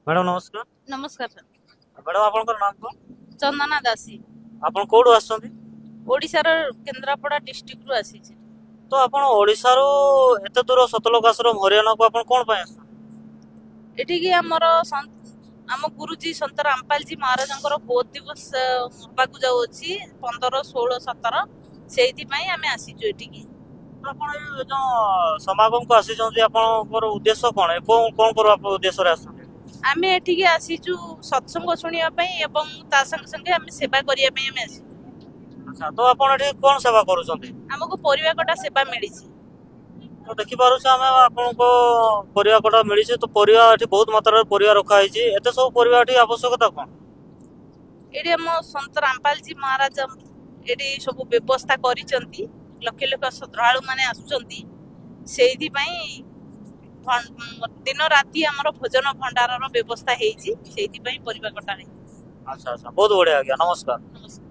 Madam नमस्कार। नमस्कार sir. Madam आपनकर नाम को चंदना दासी आपन कोडू आछंती। ओडिशार केन्द्रापड़ा डिस्ट्रिक्ट रु आसी छी। तो आपन ओडिसा रो एते दूर सतलोक आश्रम हरियाणा को आपन कोन पय आछन? एठी की आम गुरुजी संत रामपाल जी महाराजंकर बोध दिवस होबाकू जाउ अछि 15 16 17 सेहिति पई आमे आसी छु एठी की। तो आपन ए जो समागम को आसी जंती आपनकर उद्देश्य कोन है कोन कोन करबा उद्देश्य रे आछन? आमे एठी की आसी छु सत्संग सुनिया पई एवं ता संग संगे आमे सेवा करिया पई आमे आसी। अच्छा तो आपन एठी कोन सेवा करू जंती? हमको परिवा कटा सेवा मिली छी। तो देखि पारु छ हमें आपन को परिवा कोटा मिली छै तो परिवा एठी बहुत मात्रा रे परिवा रखा है छी एते सब परिवा एठी आवश्यकता कोन? एठी हम संत रामपाल जी महाराज एठी सब व्यवस्था करिसंती लक्ष लक्ष श्रद्धालु माने आसुचंती सेहिति पई दिन राति आमर भोजन भंडार व्यवस्था हेची सेहिति पई परिवा कटा रे। अच्छा अच्छा बहुत बढ़िया गया नमस्कार। नमस्कार।